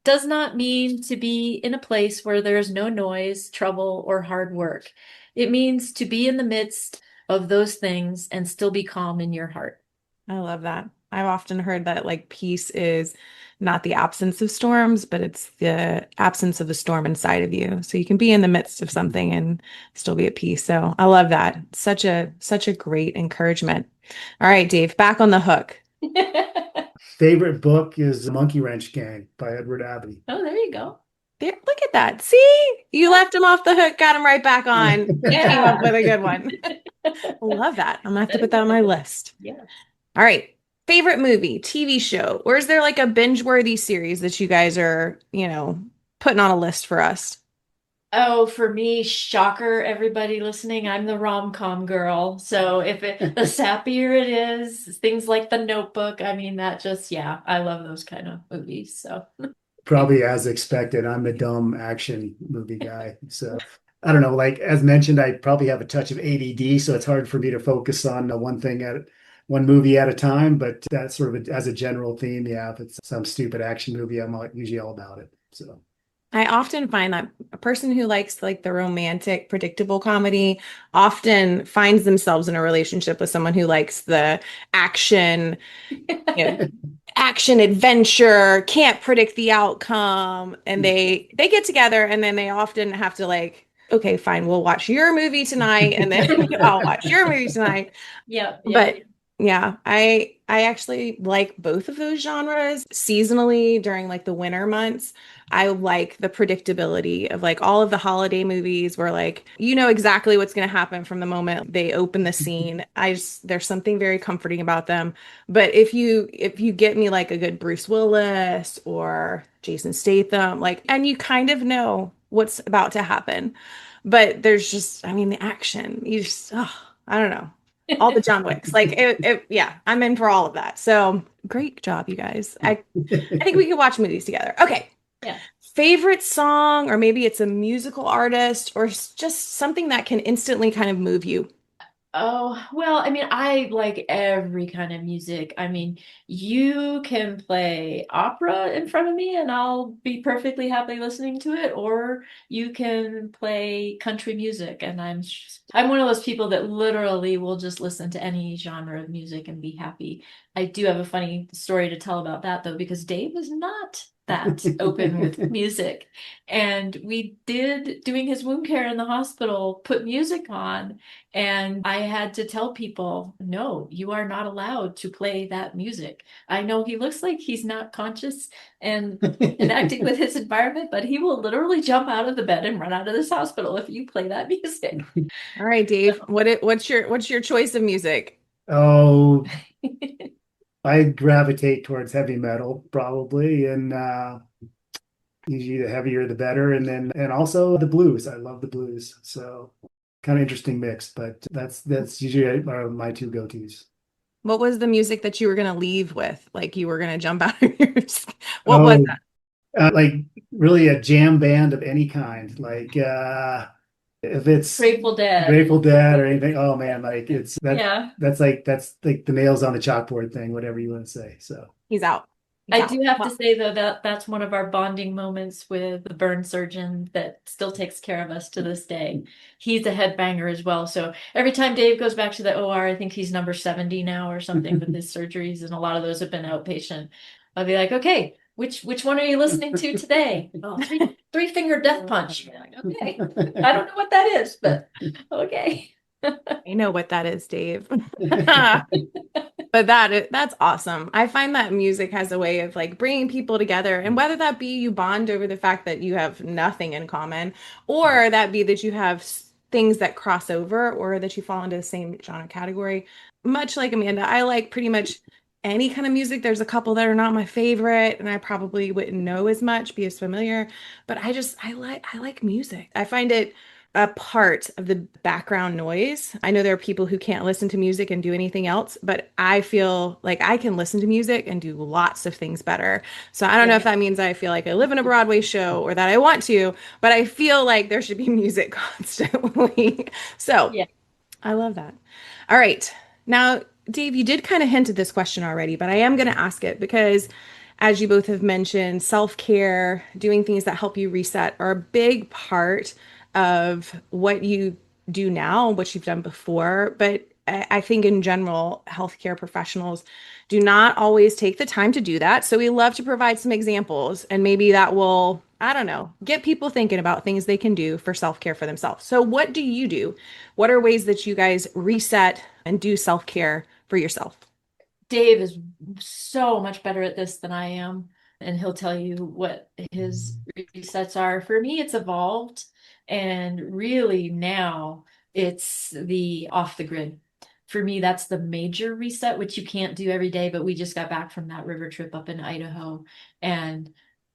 does not mean to be in a place where there's no noise, trouble, or hard work. It means to be in the midst of those things and still be calm in your heart. I love that. I've often heard that like peace is not the absence of storms, but it's the absence of the storm inside of you. So you can be in the midst of something and still be at peace. So I love that. Such a great encouragement. All right, Dave, back on the hook. Favorite book is The Monkey Wrench Gang by Edward Abbey. Oh, there you go. There, look at that. See, you left him off the hook, got him right back on. Yeah. Came up with a good one. Love that. I'm gonna have to put that on my list. Yeah. All right. Favorite movie, TV show, or is there like a binge-worthy series that you guys are, putting on a list for us? Oh, for me, shocker, everybody listening, I'm the rom-com girl. So the sappier it is, things like The Notebook, I mean, that just, yeah, I love those kind of movies. So Probably as expected, I'm the dumb action movie guy. So I don't know, like as mentioned, I probably have a touch of ADD, so it's hard for me to focus on one movie at a time, but that's sort of as a general theme. Yeah, if it's some stupid action movie, I'm usually all about it. So I often find that a person who likes like the romantic, predictable comedy often finds themselves in a relationship with someone who likes the action, action adventure, can't predict the outcome, and they get together and then they often have to like, okay, fine, we'll watch your movie tonight, and then I'll watch your movie tonight. yeah. But yeah, I actually like both of those genres seasonally during like the winter months. I like the predictability of like all of the holiday movies where like exactly what's going to happen from the moment they open the scene. There's something very comforting about them. But if you get me like a good Bruce Willis or Jason Statham, like, and you kind of know what's about to happen, but there's just, I mean, the action, I don't know. all the John Wicks. Like yeah, I'm in for all of that. So great job, you guys. I think we could watch movies together. Okay. Yeah. Favorite song, or maybe it's a musical artist, or just something that can instantly kind of move you. Oh, well, I mean, I like every kind of music. I mean, you can play opera in front of me and I'll be perfectly happy listening to it, or you can play country music and I'm one of those people that literally will just listen to any genre of music and be happy. I do have a funny story to tell about that though, because Dave is not that open with music. And we did, doing his wound care in the hospital, put music on. And I had to tell people, no, you are not allowed to play that music. I know he looks like he's not conscious and acting with his environment, but he will literally jump out of the bed and run out of this hospital if you play that music. All right, Dave, what's your choice of music? Oh, I gravitate towards heavy metal probably, and usually the heavier the better, and also the blues. I love the blues, so kind of interesting mix, but that's usually my two go-tos. What was the music that you were going to leave with? Like you were going to jump out of your skin? What was Oh, that? like really a jam band of any kind, like if it's Grateful Dead. Grateful Dead or anything. Oh man, like Yeah. that's like the nails on the chalkboard thing, whatever you want to say. So He's out. He's I out. do have to Well, say though that that's one of our bonding moments with the burn surgeon that still takes care of us to this day. He's a headbanger as well. So every time Dave goes back to the OR, I think he's number 70 now or something with his surgeries, and a lot of those have been outpatient. I'll be like, okay, which one are you listening to today? Oh, three finger death punch. I'm like, okay. I don't know what that is, but okay. I know what that is, Dave. But that's awesome. I find that music has a way of like bringing people together, and whether that be you bond over the fact that you have nothing in common, or that be that you have things that cross over, or that you fall into the same genre category. Much like Amanda, I like pretty much any kind of music. There's a couple that are not my favorite, and I probably wouldn't know as much, be as familiar, but I like music. I find it a part of the background noise. I know there are people who can't listen to music and do anything else, but I feel like I can listen to music and do lots of things better. So I don't know if that means I feel like I live in a Broadway show or that I want to, but I feel like there should be music constantly. So Yeah. I love that. All right. Now, Dave, you did kind of hint at this question already, but I am going to ask it because, as you both have mentioned, self-care, doing things that help you reset are a big part of what you do now, what you've done before. But I think in general, healthcare professionals do not always take the time to do that. So we love to provide some examples, and maybe that will, I don't know, get people thinking about things they can do for self-care for themselves. So what do you do? What are ways that you guys reset and do self-care for yourself? Dave is so much better at this than I am, and he'll tell you what his resets are. For me, it's evolved, and really now it's the off the grid. For me, that's the major reset, which you can't do every day, but we just got back from that river trip up in Idaho, and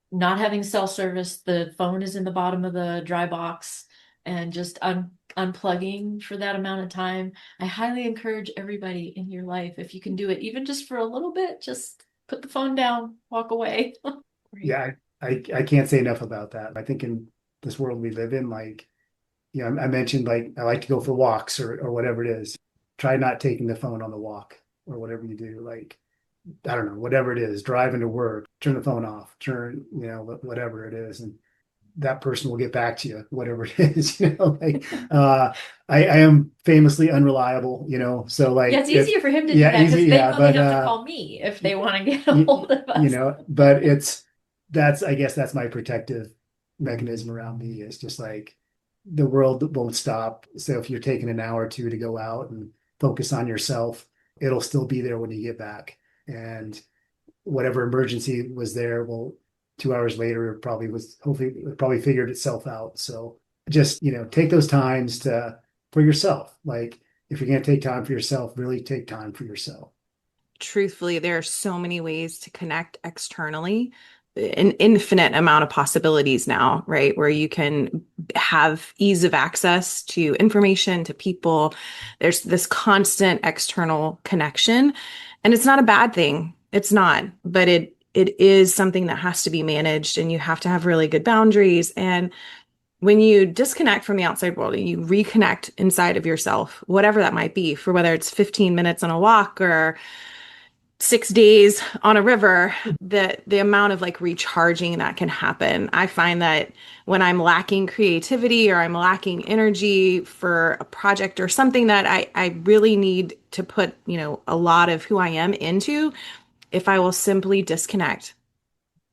not having cell service, the phone is in the bottom of the dry box, and just unplugging for that amount of time. I highly encourage everybody in your life, if you can do it, even just for a little bit, just put the phone down, walk away. Yeah, I can't say enough about that. I think in this world we live in, like, I mentioned like I like to go for walks or whatever it is. Try not taking the phone on the walk or whatever you do. Like, I don't know, whatever it is, driving to work, turn the phone off, whatever it is. And that person will get back to you, whatever it is, like, I am famously unreliable, so like, Yeah, it's easier for him to do yeah, that easy. because they Yeah. only But, have to call me if they want to get a hold of us. but I guess that's my protective mechanism around me. Is just like the world won't stop. So if you're taking an hour or two to go out and focus on yourself, it'll still be there when you get back. And whatever emergency was there, well, 2 hours later, it probably figured itself out. So just, take those times for yourself. Like, if you're going to take time for yourself, really take time for yourself. Truthfully, there are so many ways to connect externally an infinite amount of possibilities now, right? Where you can have ease of access to information, to people. There's this constant external connection, and it's not a bad thing. It's not, but it is something that has to be managed, and you have to have really good boundaries. And when you disconnect from the outside world and you reconnect inside of yourself, whatever that might be, for whether it's 15 minutes on a walk or 6 days on a river, the amount of like recharging that can happen. I find that when I'm lacking creativity or I'm lacking energy for a project or something that I really need to put, a lot of who I am into, if I will simply disconnect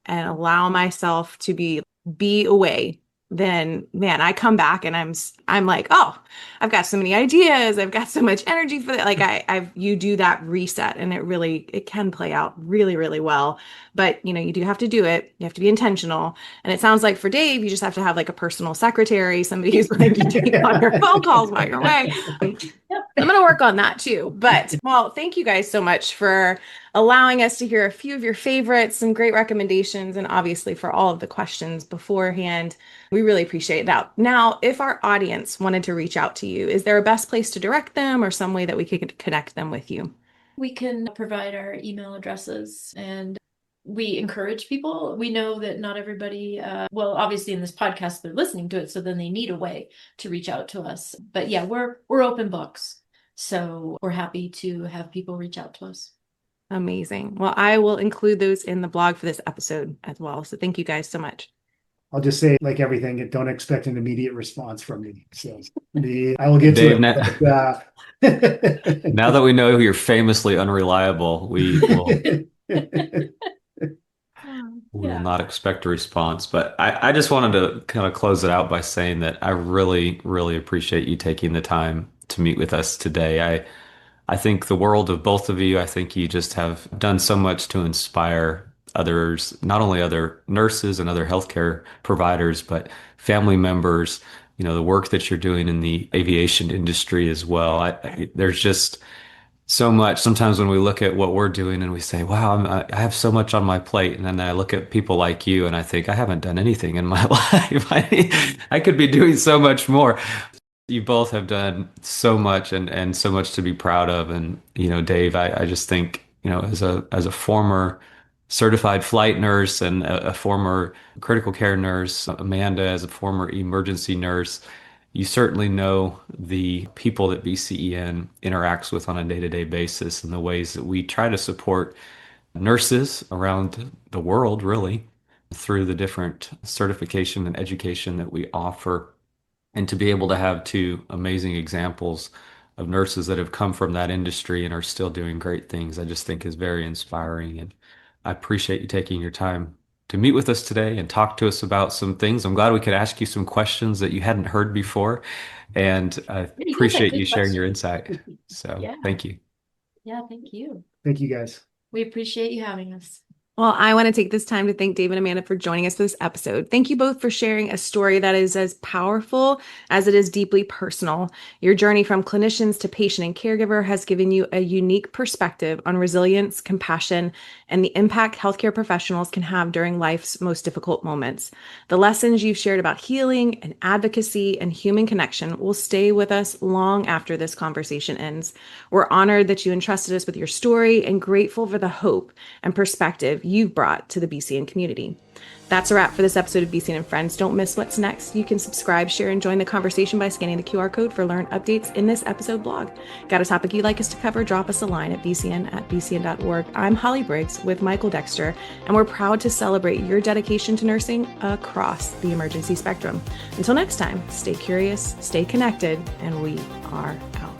and allow myself to be away, then man, I come back and I'm like, oh, I've got so many ideas. I've got so much energy for that. Like you do that reset, and it can play out really, really well. But you do have to do it. You have to be intentional. And it sounds like for Dave, you just have to have like a personal secretary, somebody who's going to take on your phone calls while you're away. I'm going to work on that too. But well, thank you guys so much for allowing us to hear a few of your favorites, some great recommendations, and obviously for all of the questions beforehand. We really appreciate that. Now, if our audience wanted to reach out to you, is there a best place to direct them or some way that we could connect them with you? We can provide our email addresses, and we encourage people. We know that not everybody, well, obviously in this podcast, they're listening to it, so then they need a way to reach out to us. But yeah, we're open books. So we're happy to have people reach out to us. Amazing. Well, I will include those in the blog for this episode as well. So thank you guys so much. I'll just say, like everything, don't expect an immediate response from me. So I will get Dave, to it. Now that we know you're famously unreliable, we will not expect a response. But I just wanted to kind of close it out by saying that I really, really appreciate you taking the time to meet with us today. I think the world of both of you. I think you just have done so much to inspire others, not only other nurses and other healthcare providers, but family members, the work that you're doing in the aviation industry as well. There's just so much. Sometimes when we look at what we're doing and we say, wow, I have so much on my plate. And then I look at people like you and I think I haven't done anything in my life. I could be doing so much more. You both have done so much and so much to be proud of. And, Dave, I just think, as a former certified flight nurse and a former critical care nurse, Amanda as a former emergency nurse, you certainly know the people that BCEN interacts with on a day-to-day basis and the ways that we try to support nurses around the world, really, through the different certification and education that we offer. And to be able to have two amazing examples of nurses that have come from that industry and are still doing great things, I just think is very inspiring. And I appreciate you taking your time to meet with us today and talk to us about some things. I'm glad we could ask you some questions that you hadn't heard before. And I appreciate you sharing your insight. So Thank you. Yeah, thank you. Thank you, guys. We appreciate you having us. Well, I want to take this time to thank Dave and Amanda for joining us for this episode. Thank you both for sharing a story that is as powerful as it is deeply personal. Your journey from clinicians to patient and caregiver has given you a unique perspective on resilience, compassion, and the impact healthcare professionals can have during life's most difficult moments. The lessons you've shared about healing and advocacy and human connection will stay with us long after this conversation ends. We're honored that you entrusted us with your story and grateful for the hope and perspective you've brought to the BCN community. That's a wrap for this episode of BCN and Friends. Don't miss what's next. You can subscribe, share, and join the conversation by scanning the QR code for learn updates in this episode blog. Got a topic you'd like us to cover? Drop us a line at bcn@bcn.org. I'm Holly Briggs with Michael Dexter, and we're proud to celebrate your dedication to nursing across the emergency spectrum. Until next time, stay curious, stay connected, and we are out.